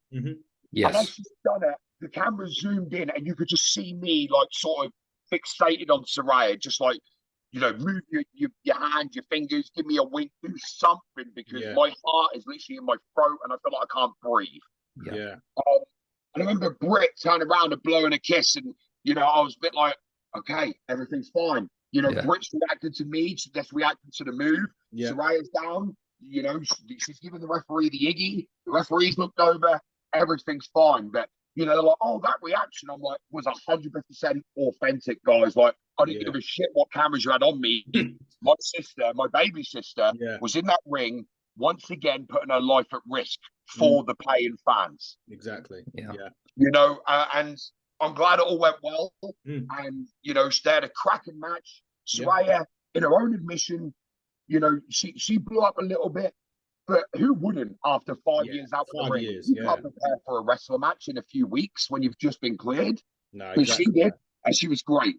S3: Yes. And as she's done it, the camera zoomed in, and you could just see me, like, sort of fixated on Saraya, just like, move your hand, your fingers, give me a wink, do something, because my heart is literally in my throat and I feel like I can't breathe. Yeah. And I remember Britt turning around and blowing a kiss, and I was a bit like, okay, everything's fine. Britt's reacted to me, so that's reacting to the move. Yeah. Saraya's down, she's giving the referee the Iggy. The referee's looked over, everything's fine. But they're like, "Oh, that reaction," I'm like, was 100% authentic, guys. Like, I didn't give a shit what cameras you had on me. My sister, my baby sister, was in that ring once again, putting her life at risk for the paying fans.
S1: Exactly. Yeah.
S3: And I'm glad it all went well. And she had a cracking match. Saraya, in her own admission, she blew up a little bit. But who wouldn't after 5 years out of the
S1: 5
S3: ring?
S1: years,
S3: You can't prepare for a wrestler match in a few weeks when you've just been cleared.
S1: No,
S3: But
S1: exactly.
S3: she did, and she was great.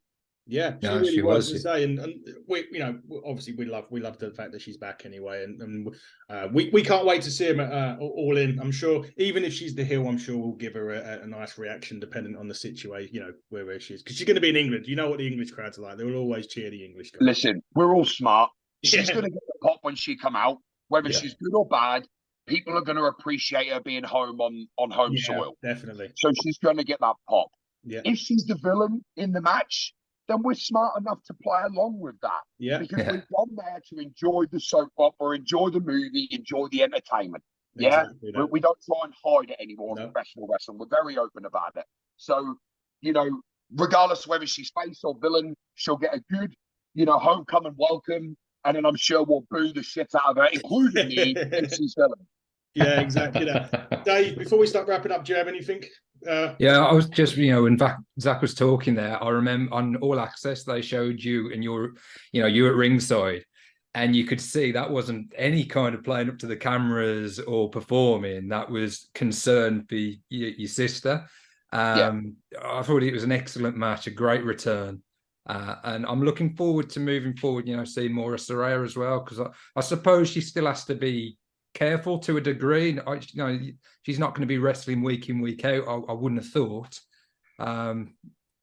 S1: Yeah, she
S2: No,
S1: really
S2: she
S1: was.
S2: was.
S1: To say, and we, you know, obviously we love the fact that she's back anyway, and we can't wait to see him at All In. I'm sure, even if she's the heel, I'm sure we'll give her a nice reaction, depending on the situation, you know, where she is, because she's going to be in England. You know what the English crowds are like; they will always cheer the English guys.
S3: Listen, we're all smart. She's going to get the pop when she come out, whether she's good or bad. People are going to appreciate her being home on home soil.
S1: Definitely.
S3: So she's going to get that pop.
S1: Yeah.
S3: If she's the villain in the match, then we're smart enough to play along with that.
S1: Yeah.
S3: Because we've gone there to enjoy the soap opera, enjoy the movie, enjoy the entertainment.
S1: Exactly
S3: We don't try and hide it anymore in
S1: No.
S3: professional wrestling. We're very open about it. So, you know, regardless of whether she's face or villain, she'll get a good, you know, homecoming welcome. And then I'm sure we'll boo the shit out of her, including me, if she's villain.
S1: Yeah, exactly that. Dave, before we start wrapping up, do you have anything?
S2: Yeah, I was just, you know, when Zach was talking there, I remember on All Access they showed you, and you at ringside, and you could see that wasn't any kind of playing up to the cameras or performing. That was concern for your sister. I thought it was an excellent match, a great return. And I'm looking forward to moving forward, you know, seeing more of Saraya as well, because I suppose she still has to be careful to a degree. You know, she's not going to be wrestling week in, week out. I wouldn't have thought.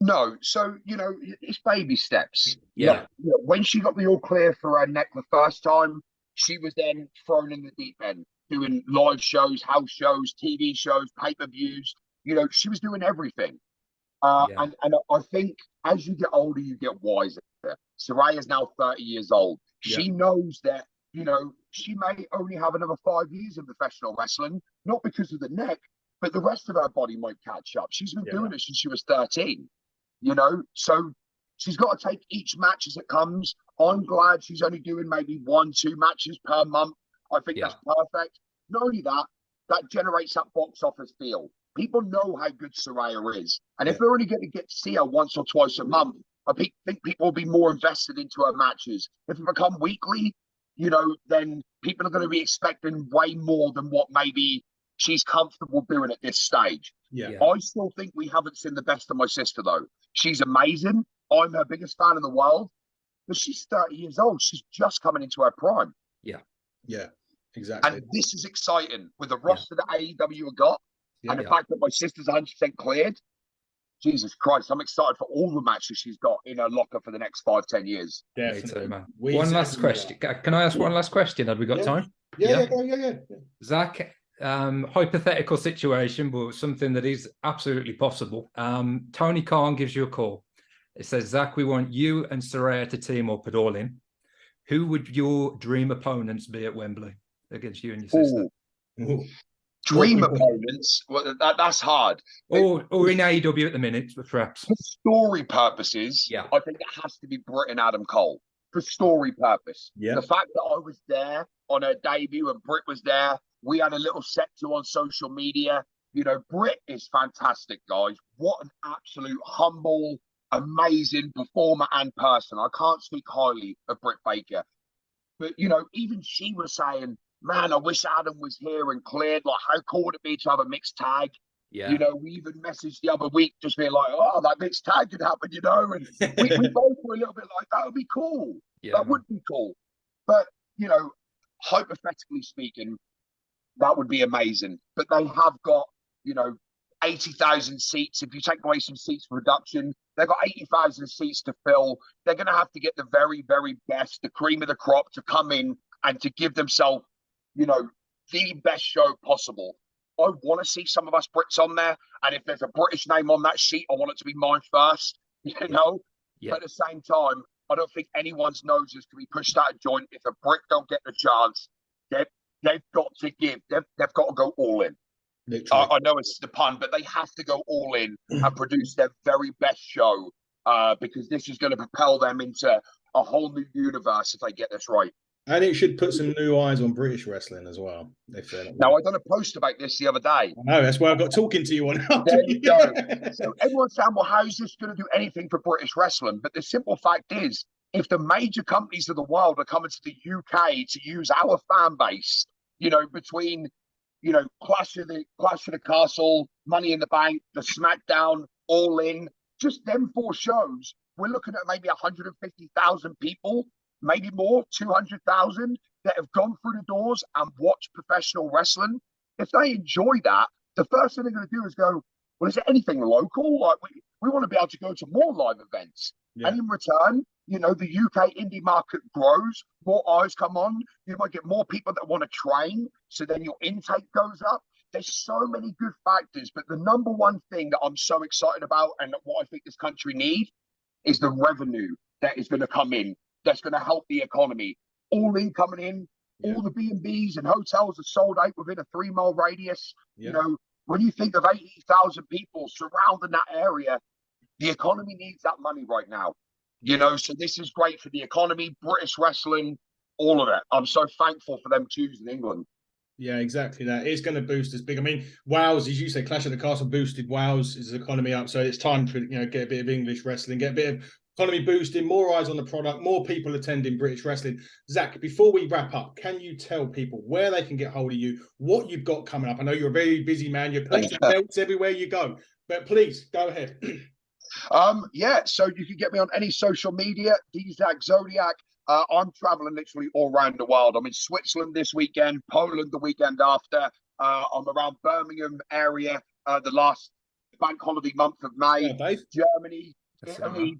S3: No, so you know, it's baby steps.
S1: Yeah.
S3: Look, when she got the all clear for her neck the first time, she was then thrown in the deep end, doing live shows, house shows, TV shows, pay-per-views. You know, she was doing everything. And I think as you get older, you get wiser. Saraya is now 30 years old. She knows that, you know, she may only have another 5 years of professional wrestling, not because of the neck, but the rest of her body might catch up. She's been doing it since she was 13, you know, so she's got to take each match as it comes. I'm glad she's only doing maybe 1-2 matches per month. I think that's perfect. Not only that, that generates that box office feel. People know how good Saraya is. And if they're only going to get to see her once or twice a month, I think people will be more invested into her matches. If it become weekly, you know, then people are going to be expecting way more than what maybe she's comfortable doing at this stage. I still think we haven't seen the best of my sister, though. She's amazing. I'm her biggest fan in the world. But she's 30 years old. She's just coming into her prime.
S1: Yeah, exactly.
S3: And this is exciting with the roster that AEW have got. And the fact that my sister's 100% cleared, Jesus Christ, I'm excited for all the matches she's got in her locker for the next 5-10 years.
S1: Definitely,
S2: man. One last question. Can I ask one last question? Have we got time?
S1: Yeah.
S2: Zach, hypothetical situation, but something that is absolutely possible. Tony Khan gives you a call. It says, Zach, we want you and Saraya to team up at All In. Who would your dream opponents be at Wembley against you and your sister?
S1: Ooh.
S3: Dream opponents? Well, that's hard.
S2: Or in AEW at the minute, perhaps.
S3: For story purposes, I think it has to be Britt and Adam Cole. For story purpose. The fact that I was there on her debut and Britt was there, we had a little set to on social media. You know, Britt is fantastic, guys. What an absolute humble, amazing performer and person. I can't speak highly of Britt Baker. But, you know, even she was saying, man, I wish Adam was here and cleared. Like, how cool would it be to have a mixed tag? You know, we even messaged the other week just being like, oh, that mixed tag could happen, you know? And we both were a little bit like, that would be cool. That would be cool. But, you know, hypothetically speaking, that would be amazing. But they have got, you know, 80,000 seats. If you take away some seats for reduction, they've got 80,000 seats to fill. They're going to have to get the very, very best, the cream of the crop to come in and to give themselves, you know, the best show possible. I want to see some of us Brits on there. And if there's a British name on that sheet, I want it to be mine first, you know? But at the same time, I don't think anyone's noses can be pushed out of joint. If a Brit don't get the chance, they've got to give. They've got to go all in. I know it's the pun, but they have to go all in and produce their very best show because this is going to propel them into a whole new universe if they get this right.
S1: And it should put some new eyes on British wrestling as well.
S3: Now, I done a post about this the other day.
S1: No, that's why I got talking to you on.
S3: There you go. So everyone's saying, well, how is this going to do anything for British wrestling? But the simple fact is, if the major companies of the world are coming to the UK to use our fan base You know, between, you know, Clash of the Castle, Money in the Bank, the SmackDown, All In, just them 4 shows, we're looking at maybe 150,000 people, maybe more, 200,000 that have gone through the doors and watched professional wrestling. If they enjoy that, the first thing they're going to do is go, well, is there anything local? Like we want to be able to go to more live events. Yeah. And in return, you know, the UK indie market grows, more eyes come on, you might get more people that want to train, so then your intake goes up. There's so many good factors, but the number one thing that I'm so excited about and what I think this country needs is the revenue that is going to come in, that's going to help the economy. All in coming in, all the B&Bs and hotels are sold out within a 3-mile radius. You know, when you think of 80,000 people surrounding that area, the economy needs that money right now. You know, so this is great for the economy, British wrestling, all of it. I'm so thankful for them choosing England.
S1: Yeah, exactly that. It's going to boost us big. I mean, Wales, as you say, Clash of the Castle boosted Wales' economy up. So it's time to, you know, get a bit of English wrestling, get a bit of economy boosting, more eyes on the product, more people attending British wrestling. Zach, before we wrap up, can you tell people where they can get hold of you, what you've got coming up? I know you're a very busy man. You're placing belts everywhere you go, but please go ahead.
S3: Yeah, so you can get me on any social media, Zak Zodiac. I'm traveling literally all around the world. I'm in Switzerland this weekend, Poland the weekend after. I'm around Birmingham area the last bank holiday month of May. Germany, Italy,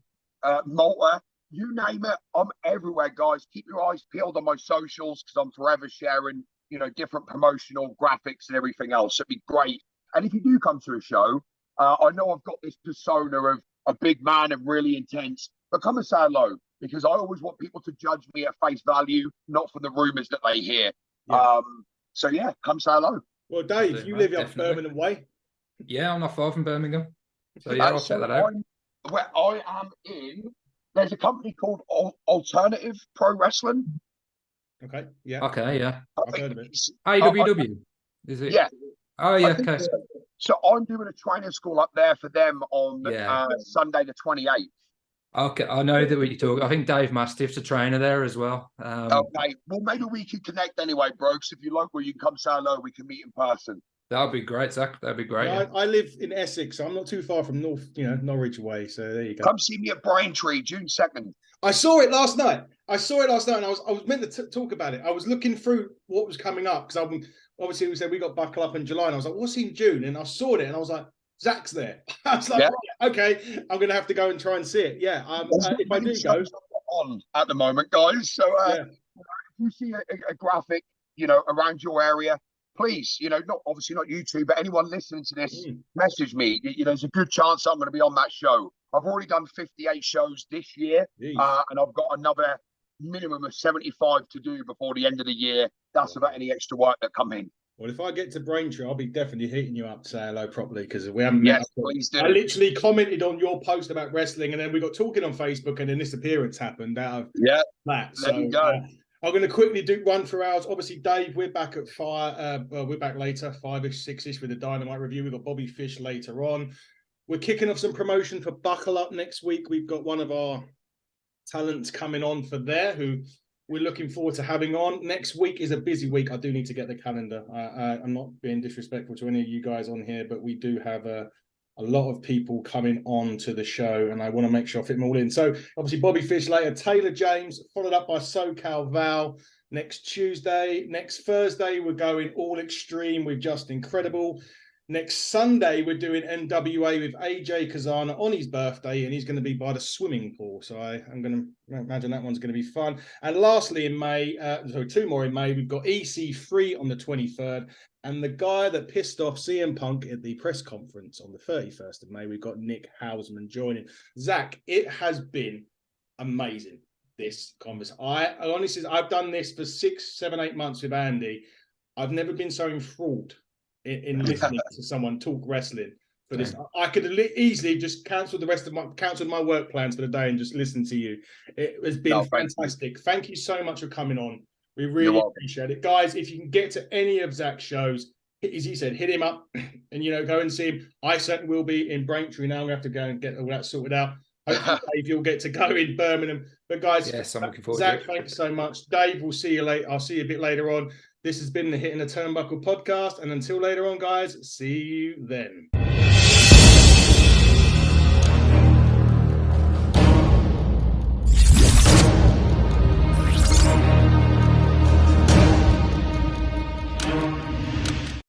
S3: Malta, you name it. I'm everywhere, guys. Keep your eyes peeled on my socials because I'm forever sharing, you know, different promotional graphics and everything else. It'd be great. And if you do come to a show, I know I've got this persona of a big man and really intense, but come and say hello, because I always want people to judge me at face value, not from the rumors that they hear. Yeah. So yeah, come say hello.
S1: Well, Dave, you live up Birmingham way.
S2: Yeah, I'm not far from Birmingham. So yeah, I'll check that out.
S3: Where I am in, there's a company called Alternative Pro Wrestling.
S1: Okay, yeah.
S2: Okay, yeah.
S1: I've heard of it.
S2: AWW, is it?
S3: Yeah.
S2: Oh, yeah, okay.
S3: So I'm doing a training school up there for them on Sunday the 28th.
S2: Okay, I know that what you talk. I think Dave Mastiff's a trainer there as well.
S3: Okay, well maybe we can connect anyway, bro. Because if you like, well, you can come say hello. We can meet in person.
S2: That'd be great, Zach. That'd be great.
S1: Yeah, I live in Essex, so I'm not too far from Norwich way. So there you go.
S3: Come see me at Braintree, June 2nd.
S1: I saw it last night. And I was meant to talk about it. I was looking through what was coming up because obviously we said we got Buckle Up in July, and I was like, what's in June? And I saw it, and I was like, Zach's there. I was like, right, okay, I'm going to have to go and try and see it. Yeah, if I do go
S3: on at the moment, guys. So if you see a graphic, you know, around your area, please, you know, obviously not you two, but anyone listening to this, message me. You know, there's a good chance I'm going to be on that show. I've already done 58 shows this year, and I've got another minimum of 75 to do before the end of the year. That's about any extra work that come in.
S1: Well, if I get to Braintree, I'll be definitely hitting you up to say hello properly because we haven't met.
S3: Yes, please do.
S1: I literally commented on your post about wrestling, and then we got talking on Facebook, and then this appearance happened out of that. So
S3: there you go.
S1: I'm going to quickly run through ours. Obviously, Dave, we're back at we're back later, 5-ish, 6-ish with the Dynamite review. We've got Bobby Fish later on. We're kicking off some promotion for Buckle Up next week. We've got one of our talents coming on for there who we're looking forward to having on. Next week is a busy week. I do need to get the calendar. I'm not being disrespectful to any of you guys on here, but we do have a lot of people coming on to the show, and I want to make sure I fit them all in. So obviously Bobby Fish later, Taylor James, followed up by SoCal Val next Tuesday. Next Thursday, we're going All Extreme with Just Incredible. Next Sunday, we're doing NWA with AJ Kazana on his birthday, and he's going to be by the swimming pool. So I'm going to imagine that one's going to be fun. And lastly, in May, two more in May, we've got EC3 on the 23rd. And the guy that pissed off CM Punk at the press conference on the 31st of May, we've got Nick Hausman joining. Zach, it has been amazing, this conversation. I honestly, I've done this for 6, 7, 8 months with Andy. I've never been so enthralled in listening to someone talk wrestling for this. I could easily just cancel my work plans for the day and just listen to you. It has been fantastic. Thank you so much for coming on. We really appreciate it. Guys, if you can get to any of Zach's shows, as he said, hit him up and, go and see him. I certainly will be in Braintree now. I'm going to have to go and get all that sorted out. Hopefully, Dave, you'll get to go in Birmingham. But guys,
S2: yes, I'm looking forward
S1: Zach,
S2: to it.
S1: thanks so much. Dave, we'll see you later. I'll see you a bit later on. This has been the Hitting the Turnbuckle podcast. And until later on, guys, see you then.